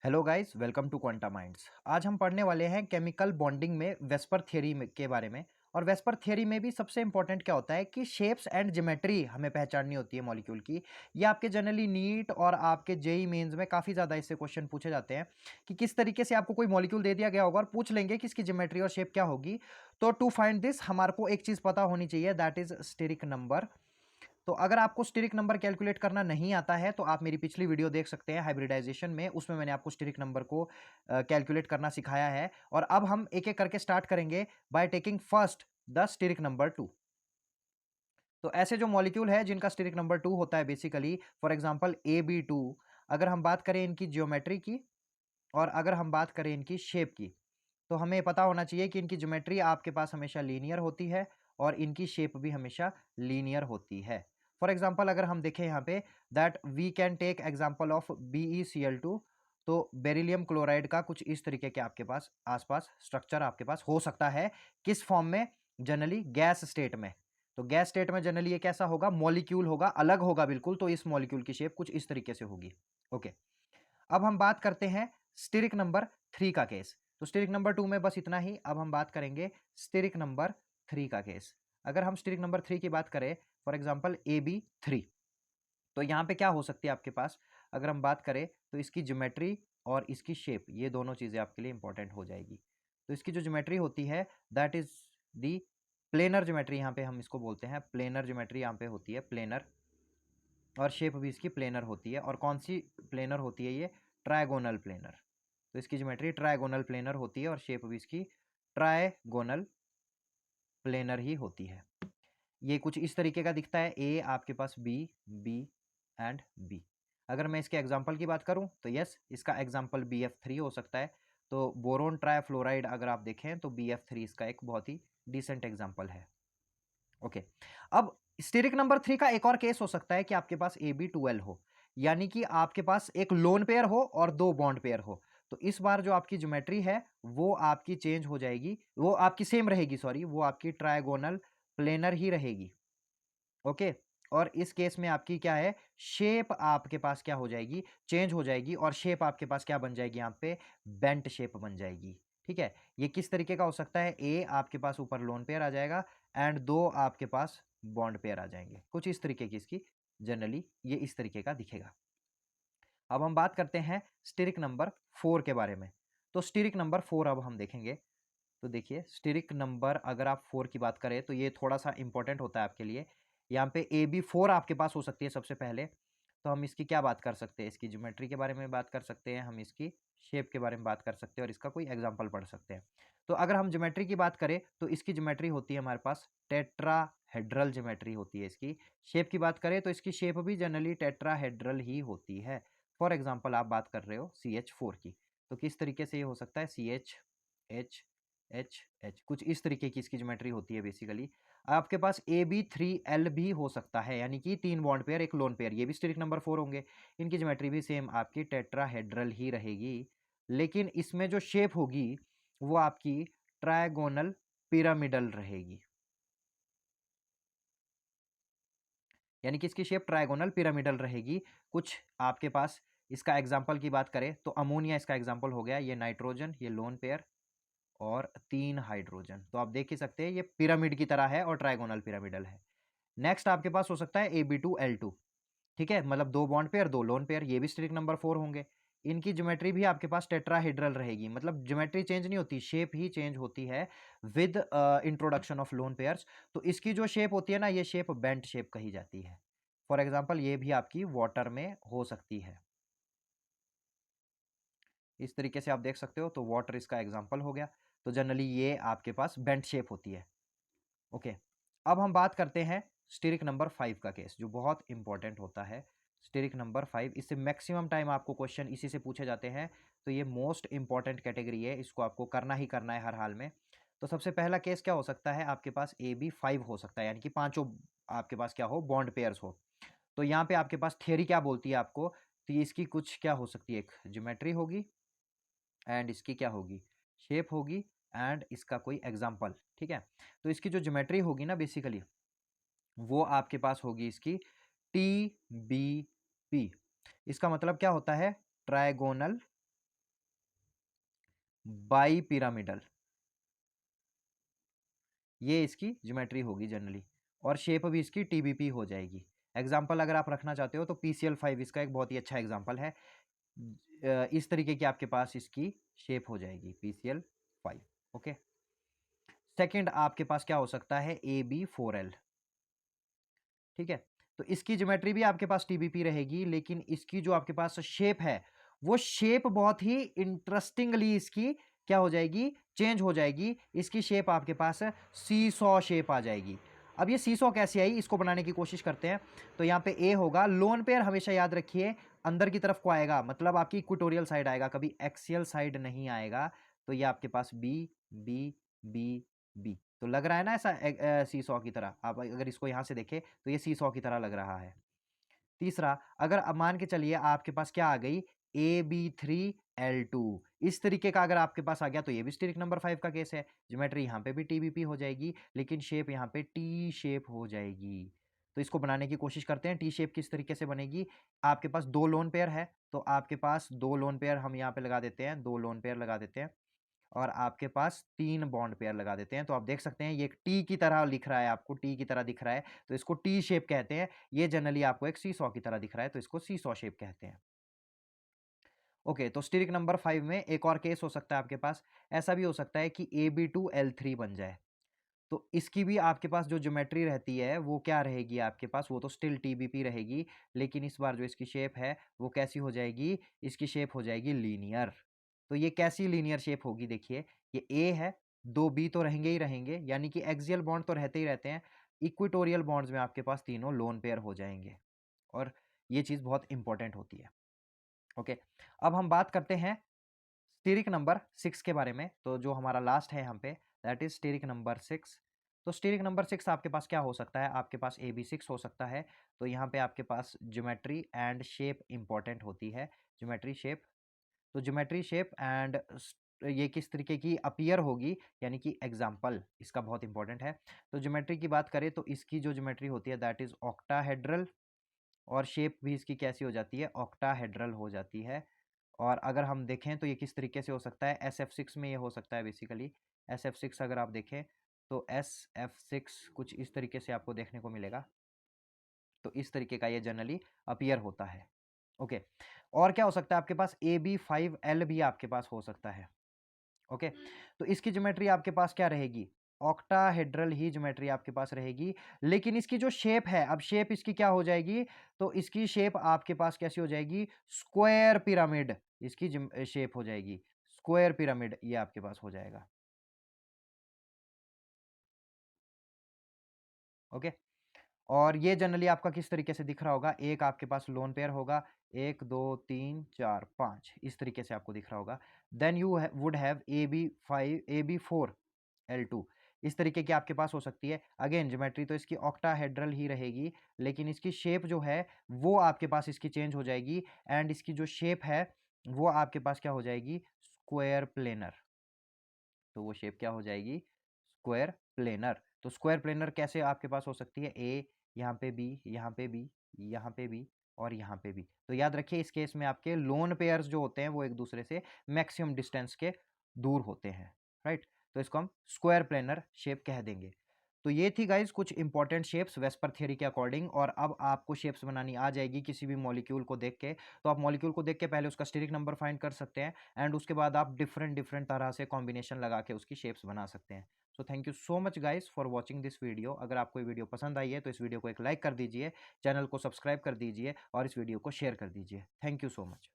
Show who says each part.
Speaker 1: Hello guys, welcome to Quanta Minds. आज हम पढ़ने वाले हैं केमिकल बॉन्डिंग में वेस्पर थ्योरी के बारे में। और वेस्पर थ्योरी में भी सबसे इंपॉर्टेंट क्या होता है कि शेप्स एंड ज्योमेट्री हमें पहचाननी होती है मॉलिक्यूल की। ये आपके जनरली नीट और आपके जेई मेंस में काफ़ी ज़्यादा इससे क्वेश्चन पूछे जाते हैं कि किस तरीके से आपको कोई मॉलिक्यूल दे दिया गया होगा और पूछ लेंगे कि इसकी ज्योमेट्री और शेप क्या होगी। तो टू फाइंड दिस हमारे को एक चीज़ पता होनी चाहिए, दैट इज स्टेरिक नंबर। तो अगर आपको स्टेरिक नंबर कैलकुलेट करना नहीं आता है तो आप मेरी पिछली वीडियो देख सकते हैं हाइब्रिडाइजेशन में, उसमें मैंने आपको स्टेरिक नंबर को कैलकुलेट करना सिखाया है। और अब हम एक एक करके स्टार्ट करेंगे by taking first the steric number 2। तो ऐसे जो मॉलिक्यूल है जिनका स्टेरिक नंबर 2 होता है बेसिकली, फॉर एग्जांपल AB2, अगर हम बात करें इनकी ज्योमेट्री की और अगर हम बात करें इनकी शेप की, तो हमें पता होना चाहिए कि इनकी ज्योमेट्री आपके पास हमेशा लीनियर होती है और इनकी शेप भी हमेशा लीनियर होती है। फॉर एग्जांपल अगर हम देखें यहाँ पे, that we can take example of BeCl2। तो बेरिलियम क्लोराइड का कुछ इस तरीके के आपके पास आसपास स्ट्रक्चर आपके पास हो सकता है। किस फॉर्म में? जनरली गैस स्टेट में। तो गैस स्टेट में जनरली ये कैसा होगा? मॉलिक्यूल होगा, अलग होगा बिल्कुल। तो इस मॉलिक्यूल की शेप कुछ इस तरीके से होगी। ओके, अब हम बात करते हैं स्टेरिक नंबर 3 का केस। तो स्टेरिक नंबर 2 में बस इतना ही। अब हम बात करेंगे स्टेरिक नंबर 3 का केस। अगर हम स्टेरिक नंबर 3 की बात करें, फॉर एग्जांपल AB3, तो यहाँ पे क्या हो सकती है आपके पास? अगर हम बात करें तो इसकी ज्योमेट्री और इसकी शेप, ये दोनों चीज़ें आपके लिए इंपॉर्टेंट हो जाएगी। तो इसकी जो ज्योमेट्री होती है that is the planar geometry, यहाँ पे हम इसको बोलते हैं प्लेनर ज्योमेट्री, यहाँ पे होती है प्लेनर। और शेप भी इसकी प्लेनर होती है। और कौन सी प्लेनर होती है? ये ट्रायगोनल प्लेनर। तो इसकी ज्योमेट्री ट्रायगोनल प्लेनर होती है और शेप भी इसकी ट्रायगोनल प्लेनर ही होती है। ये कुछ इस तरीके का दिखता है। ए आपके पास बी, बी एंड बी। अगर मैं इसके एग्जाम्पल की बात करूं तो यस, इसका एग्जाम्पल BF3 हो सकता है। तो बोरोन ट्राइफ्लोराइड अगर आप देखें तो BF3 इसका एक बहुत ही डिसेंट एग्जाम्पल है। ओके, अब स्टेरिक नंबर 3 का एक और केस हो सकता है कि आपके पास AB12 हो, यानी कि आपके पास एक लोन पेयर हो और दो बॉन्ड पेयर हो। तो इस बार जो आपकी ज्योमेट्री है वो आपकी चेंज हो जाएगी, वो आपकी सेम रहेगी, सॉरी, वो आपकी ट्रायगोनल प्लेनर ही रहेगी। ओके, और इस केस में आपकी क्या है? शेप आपके पास क्या हो जाएगी? चेंज हो जाएगी। और शेप आपके पास क्या बन जाएगी? यहाँ पे बेंट शेप बन जाएगी। ठीक है, ये किस तरीके का हो सकता है? ए आपके पास ऊपर लोन पेयर आ जाएगा एंड दो आपके पास बॉन्ड पेयर आ जाएंगे, कुछ इस तरीके की इसकी जनरली ये इस तरीके का दिखेगा। अब हम बात करते हैं स्टेरिक नंबर 4 के बारे में। तो स्टेरिक नंबर 4 अब हम देखेंगे। तो देखिए, स्टेरिक नंबर अगर आप 4 की बात करें तो ये थोड़ा सा इंपॉर्टेंट होता है आपके लिए। यहाँ पे AB4 आपके पास हो सकती है सबसे पहले। तो हम इसकी क्या बात कर सकते हैं? इसकी ज्योमेट्री के बारे में बात कर सकते हैं, हम इसकी शेप के बारे में बात कर सकते हैं और इसका कोई एग्जाम्पल पढ़ सकते हैं। तो अगर हम ज्योमेट्री की बात करें तो इसकी ज्योमेट्री होती है हमारे पास टेट्राहेड्रल ज्योमेट्री होती है इसकी। शेप की बात करें तो इसकी शेप भी जनरली टेट्राहेड्रल ही होती है। फॉर एग्जाम्पल आप बात कर रहे हो CH4 की, तो किस तरीके से ये हो सकता है? CH कुछ इस तरीके की इसकी ज्योमेट्री होती है बेसिकली। आपके पास AB3L भी हो सकता है, यानी कि तीन बॉन्ड पेयर एक लोन पेयर, ये भी स्टेरिक नंबर 4 होंगे। इनकी ज्योमेट्री भी सेम आपकी टेट्राहेड्रल ही रहेगी, लेकिन इसमें जो शेप होगी वो आपकी ट्रायगोनल पिरामिडल रहेगी, यानी कि इसकी शेप ट्रायगोनल पिरामिडल रहेगी। कुछ आपके पास इसका एग्जाम्पल की बात करें तो अमोनिया इसका एग्जाम्पल हो गया। ये नाइट्रोजन, ये लोन पेयर और तीन हाइड्रोजन। तो आप देख ही सकते हैं ये पिरामिड की तरह है और ट्रायगोनल पिरामिडल है। नेक्स्ट आपके पास हो सकता है AB2L2। ठीक है, मतलब दो बॉन्ड पेयर दो लोन पेयर, ये भी स्टेरिक नंबर 4 होंगे। इनकी ज्योमेट्री भी आपके पास टेट्राहेड्रल रहेगी, मतलब ज्योमेट्री चेंज नहीं होती, शेप ही चेंज होती है with introduction of lone pairs. तो इसकी जो शेप होती है ना, ये शेप बेंट शेप कही जाती है। फॉर एग्जाम्पल ये भी आपकी वाटर में हो सकती है, इस तरीके से आप देख सकते हो। तो वाटर इसका एग्जाम्पल हो गया। तो जनरली ये आपके पास बेंट शेप होती है। ओके, अब हम बात करते हैं स्टेरिक नंबर 5 का केस, जो बहुत इंपॉर्टेंट होता है। स्टेरिक नंबर 5, इससे मैक्सिमम टाइम आपको क्वेश्चन इसी से पूछे जाते हैं। तो ये मोस्ट इंपॉर्टेंट कैटेगरी है, इसको आपको करना ही करना है हर हाल में। तो सबसे पहला केस क्या हो सकता है? आपके पास AB5 हो सकता है, यानी कि पांचों आपके पास क्या हो? बॉन्ड पेयर्स हो। तो यहाँ पे आपके पास थियरी क्या बोलती है आपको? तो इसकी कुछ क्या हो सकती है? एक ज्योमेट्री होगी एंड इसकी क्या होगी? शेप होगी एंड इसका कोई एग्जाम्पल। ठीक है, तो इसकी जो ज्योमेट्री होगी ना बेसिकली, वो आपके पास होगी इसकी TBP। इसका मतलब क्या होता है? ट्रायगोनल बाई पिरामिडल, ये इसकी ज्योमेट्री होगी जनरली, और शेप भी इसकी टीबीपी हो जाएगी। एग्जाम्पल अगर आप रखना चाहते हो तो PCL5 इसका एक बहुत ही अच्छा एग्जाम्पल है। इस तरीके की आपके पास इसकी शेप हो जाएगी PCL5। ओके, सेकंड आपके पास क्या हो सकता है, AB4L। ठीक है, तो इसकी ज्योमेट्री भी आपके पास टीबीपी रहेगी, लेकिन इसकी जो आपके पास शेप है वो शेप बहुत ही इंटरेस्टिंगली इसकी क्या हो जाएगी, चेंज हो जाएगी। इसकी शेप आपके पास सी सॉ शेप आ जाएगी। अब ये सी सॉ कैसे आई, इसको बनाने की कोशिश करते हैं। तो यहाँ पे ए होगा, लोन पेयर हमेशा याद रखिए अंदर की तरफ को आएगा, मतलब आपकी इक्वेटोरियल साइड आएगा, कभी एक्सियल साइड नहीं आएगा। तो ये आपके पास बी बी बी बी, तो लग रहा है ना ऐसा सी सॉ की तरह। आप अगर इसको यहां से देखें तो ये सी सॉ की तरह लग रहा है। तीसरा, अगर अब मान के चलिए आपके पास क्या आ गई, AB3L2, इस तरीके का अगर आपके पास आ गया तो ये भी स्टेरिक नंबर 5 का केस है। ज्योमेट्री यहाँ पे भी टीबीपी हो जाएगी, लेकिन शेप यहाँ पे टी शेप हो जाएगी। तो इसको बनाने की कोशिश करते हैं। टी शेप किस तरीके से बनेगी, आपके पास दो लोन पेयर है, तो आपके पास दो लोन पेयर हम यहाँ पे लगा देते हैं, दो लोन पेयर लगा देते हैं, और आपके पास तीन बॉन्ड पेयर लगा देते हैं। तो आप देख सकते हैं ये एक टी की तरह लिख रहा है, आपको टी की तरह दिख रहा है, तो इसको टी शेप कहते हैं। ये जनरली आपको एक सी सॉ की तरह दिख रहा है, तो इसको सी सॉ शेप कहते हैं। ओके, तो स्टेरिक नंबर 5 में एक और केस हो सकता है आपके पास, ऐसा भी हो सकता है कि AB2L3 बन जाए। तो इसकी भी आपके पास जो ज्योमेट्री रहती है वो क्या रहेगी आपके पास, वो तो स्टिल टीबीपी रहेगी, लेकिन इस बार जो इसकी शेप है वो कैसी हो जाएगी, इसकी शेप हो जाएगी लीनियर। तो ये कैसी लीनियर शेप होगी, देखिए ये ए है, दो बी तो रहेंगे ही रहेंगे, यानी कि एक्सियल बॉन्ड तो रहते ही रहते हैं, इक्वेटोरियल बॉन्ड्स में आपके पास तीनों लोन पेयर हो जाएंगे, और ये चीज बहुत इंपॉर्टेंट होती है। ओके, अब हम बात करते हैं स्टेरिक नंबर 6 के बारे में। तो जो हमारा लास्ट है यहाँ पे, दैट इज स्टेरिक नंबर 6। तो स्टेरिक नंबर 6 आपके पास क्या हो सकता है, आपके पास AB6 हो सकता है। तो यहाँ पे आपके पास ज्योमेट्री एंड शेप इंपॉर्टेंट होती है, ज्योमेट्री शेप। तो ज्योमेट्री शेप एंड ये किस तरीके की अपीयर होगी, यानी कि एग्जाम्पल इसका बहुत इंपॉर्टेंट है। तो ज्योमेट्री की बात करें तो इसकी जो ज्योमेट्री होती है दैट इज ऑक्टाहेड्रल, और शेप भी इसकी कैसी हो जाती है, ऑक्टाहेड्रल हो जाती है। और अगर हम देखें तो ये किस तरीके से हो सकता है, SF6 में ये हो सकता है बेसिकली। SF6 अगर आप देखें तो SF6 कुछ इस तरीके से आपको देखने को मिलेगा। तो इस तरीके का ये जनरली अपीयर होता है। ओके, और क्या हो सकता है आपके पास, AB5L भी आपके पास हो सकता है। ओके, तो इसकी ज्योमेट्री आपके पास क्या रहेगी, ऑक्टाहेड्रल ही ज्योमेट्री आपके पास रहेगी, लेकिन इसकी जो शेप है, अब शेप इसकी क्या हो जाएगी, तो इसकी शेप आपके पास कैसी हो जाएगी, स्क्वायर पिरामिड इसकी शेप हो जाएगी, स्क्वायर पिरामिड ये आपके पास हो जाएगा। ओके, और ये जनरली आपका किस तरीके से दिख रहा होगा, एक आपके पास लोन पेयर होगा, एक दो तीन चार पांच, इस तरीके से आपको दिख रहा होगा। Then you would have AB4L2, इस तरीके की आपके पास हो सकती है। अगेन ज्योमेट्री तो इसकी ऑक्टाहेड्रल ही रहेगी, लेकिन इसकी शेप जो है वो आपके पास इसकी चेंज हो जाएगी, एंड इसकी जो शेप है वो आपके पास क्या हो जाएगी, स्क्वायर प्लेनर। तो वो शेप क्या हो जाएगी, स्क्वायर प्लेनर। तो स्क्वायर प्लेनर कैसे आपके पास हो सकती है, ए यहाँ पे बी, यहाँ पे बी, यहाँ पे बी, और यहाँ पे भी। तो याद रखिए इस केस में आपके लोन पेयर्स जो होते हैं वो एक दूसरे से मैक्सिमम डिस्टेंस के दूर होते हैं, राइट। तो इसको हम स्क्वायर प्लेनर शेप कह देंगे। तो ये थी गाइज कुछ इंपॉर्टेंट शेप्स वेस्पर थ्योरी के अकॉर्डिंग, और अब आपको शेप्स बनानी आ जाएगी किसी भी मॉलिक्यूल को देख के। तो आप मॉलिक्यूल को देख के पहले उसका स्टेरिक नंबर फाइंड कर सकते हैं, एंड उसके बाद आप डिफरेंट डिफरेंट तरह से कॉम्बिनेशन लगा के उसकी शेप्स बना सकते हैं। So thank you so much guys for watching this video. अगर आपको ये वीडियो पसंद आई है तो इस वीडियो को एक लाइक कर दीजिए, चैनल को सब्सक्राइब कर दीजिए, और इस वीडियो को शेयर कर दीजिए। Thank you so much.